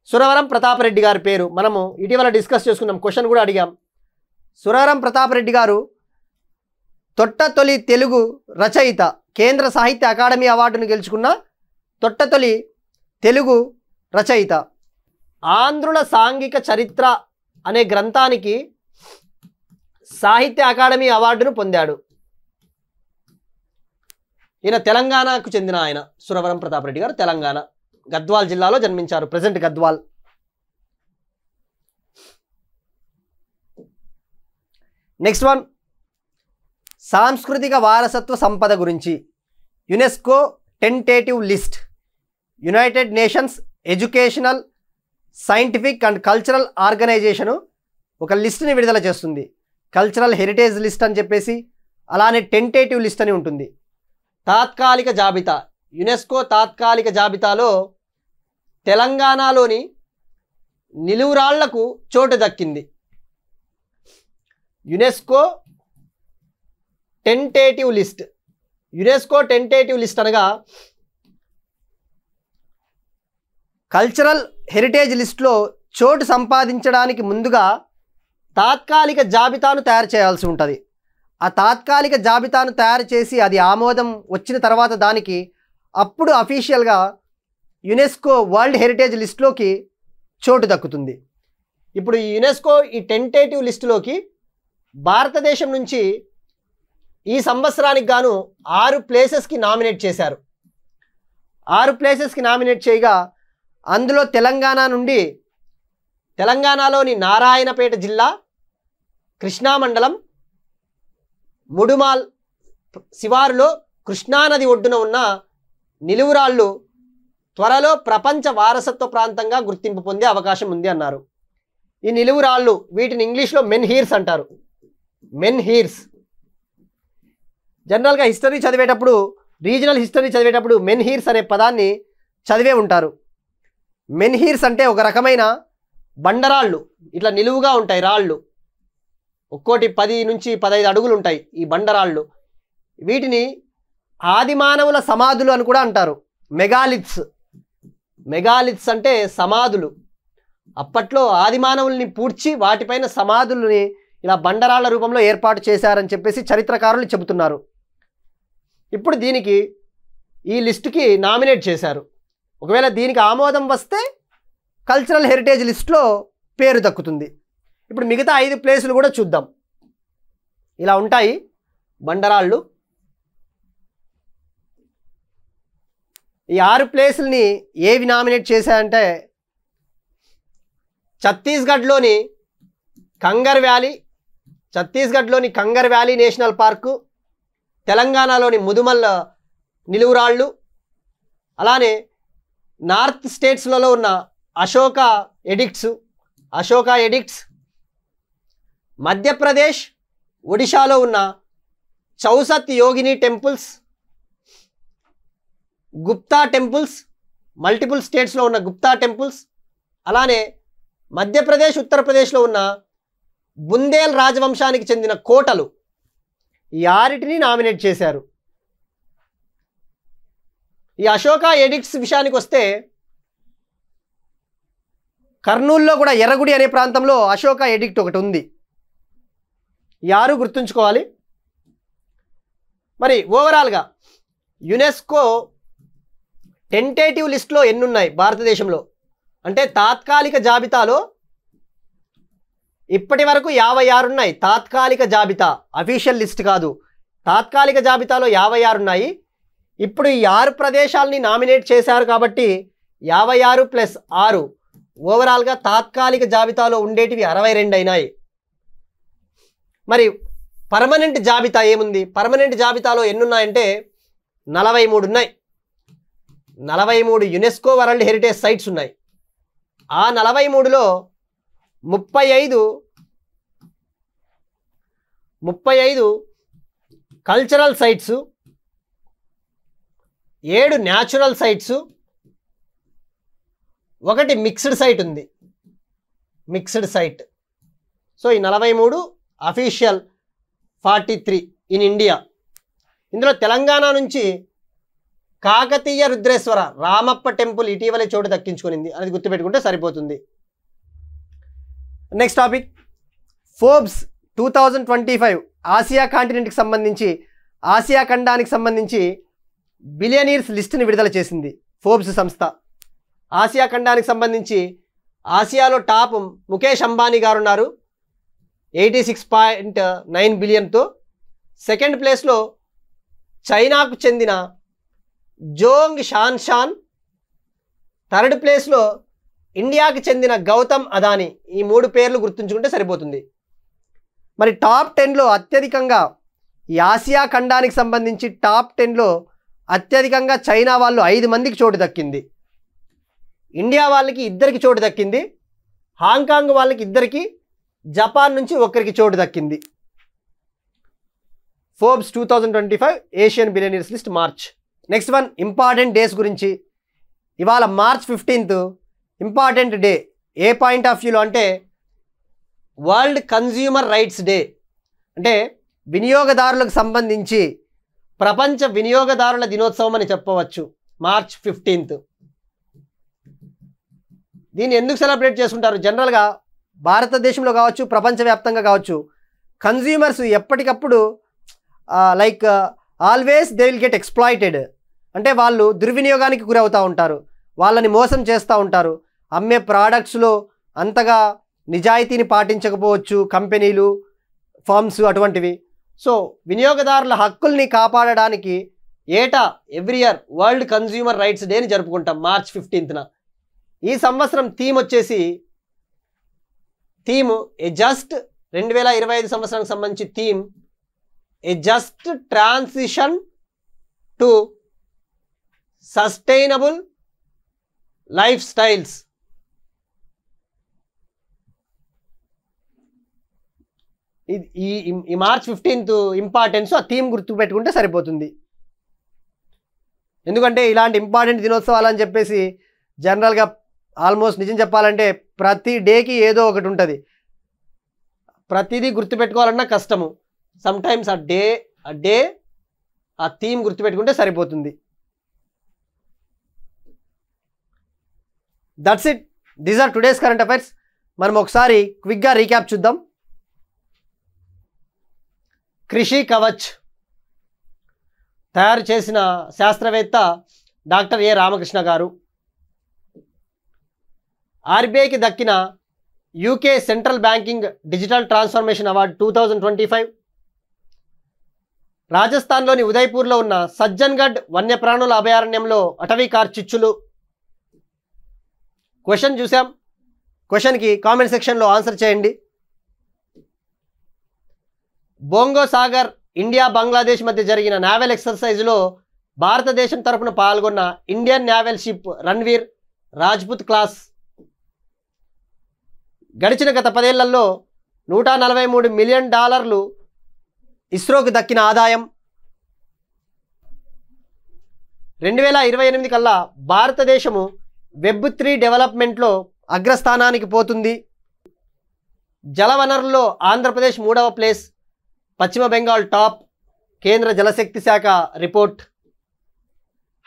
సురవరం ప్రతాపరెడ్డి గారి పేరు మనము ఇటీవల డిస్కస్ చేసుకున్నాం, క్వశ్చన్ కూడా అడిగాం. సురవరం ప్రతాపరెడ్డి గారు తొట్టతొలి తెలుగు రచయిత, కేంద్ర సాహిత్య అకాడమీ అవార్డును గెలుచుకున్న తొట్టతొలి తెలుగు రచయిత. ఆంధ్రుల సాంఘిక చరిత్ర అనే గ్రంథానికి సాహిత్య అకాడమీ అవార్డును పొందాడు. ఈయన తెలంగాణకు చెందిన ఆయన సురవరం ప్రతాపరెడ్డి గారు. తెలంగాణ గద్వాల్ జిల్లాలో జన్మించారు, ప్రజెంట్ గద్వాల్. నెక్స్ట్ వన్ సాంస్కృతిక వారసత్వ సంపద గురించి. UNESCO tentative list United nations educational, scientific and cultural organisation ఒక లిస్ట్ని విడుదల చేస్తుంది. కల్చరల్ హెరిటేజ్ లిస్ట్ అని చెప్పేసి, అలానే టెంటేటివ్ లిస్ట్ అని ఉంటుంది. తాత్కాలిక జాబితా, యునెస్కో తాత్కాలిక జాబితాలో తెలంగాణలోని నిలువురాళ్లకు చోటు దక్కింది. UNESCO tentative list. UNESCO tentative list అనగా కల్చరల్ హెరిటేజ్ లిస్ట్లో చోటు సంపాదించడానికి ముందుగా తాత్కాలిక జాబితాను తయారు చేయాల్సి ఉంటుంది. ఆ తాత్కాలిక జాబితాను తయారు చేసి అది ఆమోదం వచ్చిన తర్వాత దానికి అప్పుడు అఫీషియల్గా యునెస్కో వరల్డ్ హెరిటేజ్ లిస్టులోకి చోటు దక్కుతుంది. ఇప్పుడు ఈ యునెస్కో ఈ టెంటేటివ్ లిస్టులోకి భారతదేశం నుంచి ఈ సంవత్సరానికి గాను 6 ప్లేసెస్కి నామినేట్ చేశారు. 6 ప్లేసెస్కి నామినేట్ చేయగా అందులో తెలంగాణ నుండి, తెలంగాణలోని నారాయణపేట జిల్లా, కృష్ణా మండలం, ముడుమాల్ శివారులో కృష్ణానది ఒడ్డున ఉన్న నిలువురాళ్ళు త్వరలో ప్రపంచ వారసత్వ ప్రాంతంగా గుర్తింపు పొందే అవకాశం ఉంది అన్నారు. ఈ నిలువురాళ్ళు వీటిని ఇంగ్లీష్లో మెన్ హీర్స్ అంటారు. Men here's. జనరల్గా హిస్టరీ చదివేటప్పుడు, రీజనల్ హిస్టరీ చదివేటప్పుడు మెన్ హీర్స్ అనే పదాన్ని చదివే ఉంటారు. మెన్ హీర్స్ అంటే ఒక రకమైన బండరాళ్ళు, ఇట్లా నిలువుగా ఉంటాయి రాళ్ళు, ఒక్కోటి 10 నుంచి 15 అడుగులు ఉంటాయి ఈ బండరాళ్ళు. వీటిని ఆదిమానవుల సమాధులు అని కూడా అంటారు. మెగాలిత్స్. మెగాలిత్స్ అంటే సమాధులు. అప్పట్లో ఆదిమానవుల్ని పూడ్చి వాటిపైన సమాధుల్ని ఇలా బండరాళ్ల రూపంలో ఏర్పాటు చేశారని చెప్పేసి చరిత్రకారులు చెబుతున్నారు. ఇప్పుడు దీనికి ఈ లిస్టుకి నామినేట్ చేశారు. ఒకవేళ దీనికి ఆమోదం వస్తే కల్చరల్ హెరిటేజ్ లిస్ట్లో పేరు దక్కుతుంది. ఇప్పుడు మిగతా 5 ప్లేసులు కూడా చూద్దాం. ఇలా ఉంటాయి బండరాళ్ళు. ఈ 6 ప్లేసుల్ని ఏవి నామినేట్ చేశాయంటే ఛత్తీస్గఢ్లోని కంగర్ వ్యాలీ నేషనల్ పార్కు, తెలంగాణలోని ముదుమల్ నిలువురాళ్ళు, అలానే నార్త్ స్టేట్స్లలో ఉన్న అశోకా ఎడిక్ట్స్, మధ్యప్రదేశ్, ఒడిశాలో ఉన్న చౌసత్ యోగిని టెంపుల్స్, గుప్తా టెంపుల్స్, మల్టిపుల్ స్టేట్స్లో ఉన్న గుప్తా టెంపుల్స్, అలానే మధ్యప్రదేశ్, ఉత్తరప్రదేశ్లో ఉన్న బుందేల్ రాజవంశానికి చెందిన కోటలు, ఈ 6టిని నామినేట్ చేశారు. ఈ అశోక ఎడిక్ట్స్ విషయానికి వస్తే కర్నూలులో కూడా ఎర్రగుడి అనే ప్రాంతంలో అశోక ఎడిక్ట్ ఒకటి ఉంది. ఈ 6 గుర్తుంచుకోవాలి. మరి ఓవరాల్గా యునెస్కో టెంటేటివ్ లిస్ట్లో ఎన్నున్నాయి భారతదేశంలో అంటే తాత్కాలిక జాబితాలో ఇప్పటి వరకు 56 ఉన్నాయి. తాత్కాలిక జాబితా, అఫీషియల్ లిస్ట్ కాదు. తాత్కాలిక జాబితాలో 56 ఉన్నాయి. ఇప్పుడు ఈ 6 ప్రదేశాలని నామినేట్ చేశారు కాబట్టి 56 + 6 ఓవరాల్గా తాత్కాలిక జాబితాలో ఉండేటివి 62 అయినాయి. మరి పర్మనెంట్ జాబితా ఏముంది? పర్మనెంట్ జాబితాలో ఎన్నున్నాయంటే 43 ఉన్నాయి. 43 యునెస్కో వరల్డ్ హెరిటేజ్ సైట్స్ ఉన్నాయి. ఆ 43లో 35 cultural sites, 7 natural sites, 1 mixed site ఉంది. Mixed site. సో ఈ 43 అఫీషియల్, 43 ఇన్ ఇండియా. ఇందులో తెలంగాణ నుంచి కాకతీయ రుద్రేశ్వర రామప్ప టెంపుల్ ఇటీవలే చోటు దక్కించుకునింది. అది గుర్తుపెట్టుకుంటే సరిపోతుంది. నెక్స్ట్ టాపిక్, ఫోర్బ్స్ 2025 ఆసియా కాంటినెంట్కి సంబంధించి, ఆసియా ఖండానికి సంబంధించి బిలియనీర్స్ లిస్ట్ని విడుదల చేసింది ఫోర్బ్స్ సంస్థ. ఆసియా ఖండానికి సంబంధించి ఆసియాలో టాప్ ముఖేష్ అంబానీ గారు ఉన్నారు 86.9 బిలియన్తో. సెకండ్ ప్లేస్లో చైనాకు చెందిన జోంగ్ షాన్షాన్. థర్డ్ ప్లేస్లో ఇండియాకి చెందిన గౌతమ్ అదానీ. ఈ 3 పేర్లు గుర్తుంచుకుంటే సరిపోతుంది. మరి టాప్ 10లో అత్యధికంగా ఈ ఆసియా ఖండానికి సంబంధించి టాప్ 10లో అత్యధికంగా చైనా వాళ్ళు 5 మందికి చోటు దక్కింది. ఇండియా వాళ్ళకి 2కి చోటు దక్కింది. హాంకాంగ్ వాళ్ళకి 2కి, జపాన్ నుంచి 1కి చోటు దక్కింది. Forbes 2025 Asian billionaires list March. Next one, important days గురించి. ఇవాళ March 15 important day. A point of వ్యూలో అంటే వరల్డ్ కన్జ్యూమర్ రైట్స్ డే. అంటే వినియోగదారులకు సంబంధించి ప్రపంచ వినియోగదారుల దినోత్సవం అని చెప్పవచ్చు. మార్చ్ 15. దీన్ని ఎందుకు సెలబ్రేట్ చేసుకుంటారు? జనరల్గా భారతదేశంలో కావచ్చు, ప్రపంచవ్యాప్తంగా కావచ్చు, కన్జ్యూమర్స్ ఎప్పటికప్పుడు like always they will get exploited. అంటే వాళ్ళు దుర్వినియోగానికి గురవుతూ ఉంటారు, వాళ్ళని మోసం చేస్తూ ఉంటారు. అమ్మే ప్రోడక్ట్స్లో అంతగా నిజాయితీని పాటించకపోవచ్చు కంపెనీలు, ఫర్మ్స్ అటువంటివి. సో వినియోగదారుల హక్కుల్ని కాపాడడానికి ఏటా every year world consumer rights డేని జరుపుకుంటాం మార్చ్ 15న. ఈ సంవత్సరం థీమ్ వచ్చేసి ఏ జస్ట్ 2025 సంవత్సరానికి సంబంధించి theme a just transition to sustainable life styles. ఈ మార్చ్ 15th ఇంపార్టెన్స్ ఆ థీమ్ గుర్తుపెట్టుకుంటే సరిపోతుంది. ఎందుకంటే ఇలాంటి ఇంపార్టెంట్ దినోత్సవాలు అని చెప్పేసి జనరల్గా ఆల్మోస్ట్ నిజం చెప్పాలంటే ప్రతి డేకి ఏదో ఒకటి ఉంటుంది. ప్రతిదీ గుర్తుపెట్టుకోవాలన్నా కష్టము. సమ్టైమ్స్ ఆ డే ఆ థీమ్ గుర్తుపెట్టుకుంటే సరిపోతుంది. That's it. These are today's current affairs. మనం ఒకసారి క్విక్గా రీక్యాప్ చూద్దాం. కృషి కవచ్ తయారు చేసిన శాస్త్రవేత్త డాక్టర్ ఏ రామకృష్ణ గారు. ఆర్బీఐకి దక్కిన UK central banking digital transformation award 2025. రాజస్థాన్లోని ఉదయ్పూర్లో ఉన్న సజ్జన్గఢ్ వన్యప్రాణుల అభయారణ్యంలో అటవీ కార్చిచ్చులు. క్వశ్చన్ చూసాం. క్వశ్చన్కి కామెంట్ సెక్షన్లో ఆన్సర్ చేయండి. బోంగో సాగర్ ఇండియా బంగ్లాదేశ్ మధ్య జరిగిన నావల్ ఎక్సర్సైజ్లో భారతదేశం తరపున పాల్గొన్న Indian naval ship Ranvir Rajput class. గడిచిన గత 10 ఏళ్లలో $143 మిలియన్ ఇస్రోకు దక్కిన ఆదాయం. 2028 కల్లా భారతదేశము Web3 డెవలప్మెంట్లో అగ్రస్థానానికి పోతుంది. జలవనరుల్లో ఆంధ్రప్రదేశ్ 3వ ప్లేస్, పశ్చిమ బెంగాల్ టాప్. కేంద్ర జలశక్తి శాఖ రిపోర్ట్.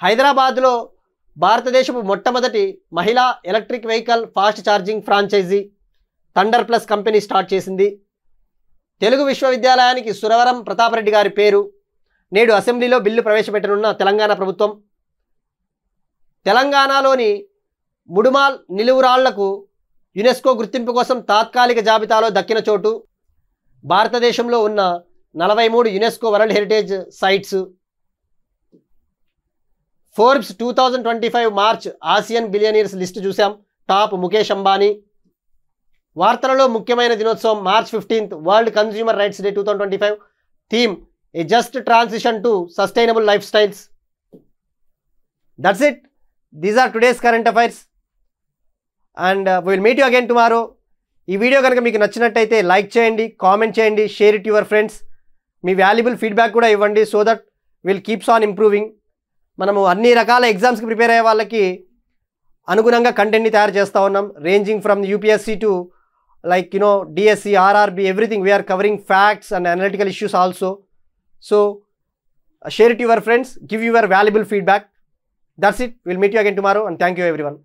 హైదరాబాద్లో భారతదేశపు మొట్టమొదటి మహిళా electric vehicle fast charging franchise thunder plus company start చేసింది. తెలుగు విశ్వవిద్యాలయానికి సురవరం ప్రతాపరెడ్డి గారి పేరు. నేడు అసెంబ్లీలో బిల్లు ప్రవేశపెట్టనున్న తెలంగాణ ప్రభుత్వం. తెలంగాణలోని ముడుమాల్ నిలువురాళ్లకు యునెస్కో గుర్తింపు కోసం తాత్కాలిక జాబితాలో దక్కిన చోటు. భారతదేశంలో ఉన్న 43 UNESCO world heritage sites. Forbes 2025 March Asian billionaires list చూసాం. టాప్ ముఖేష్ అంబానీ. వార్తలలో ముఖ్యమైన దినోత్సవం March 15th world consumer rights day 2025. Theme a just transition to sustainable lifestyles. That's it. These are today's current affairs and will meet you again tomorrow. ఈ వీడియో కనుక మీకు నచ్చినట్టయితే లైక్ చేయండి, కామెంట్ చేయండి, షేర్ ఇట్ యువర్ ఫ్రెండ్స్. మీ వాల్యుబుల్ ఫీడ్బ్యాక్ కూడా ఇవ్వండి so that will keeps on improving. మనము అన్ని రకాల ఎగ్జామ్స్కి ప్రిపేర్ అయ్యే వాళ్ళకి అనుగుణంగా కంటెంట్ని తయారు చేస్తూ ఉన్నాం. Ranging from UPSC to like DSC, RRB, everything. We are covering facts and analytical issues also. So share it to your friends, give your valuable feedback. That's it. We'll meet you again tomorrow and thank you everyone.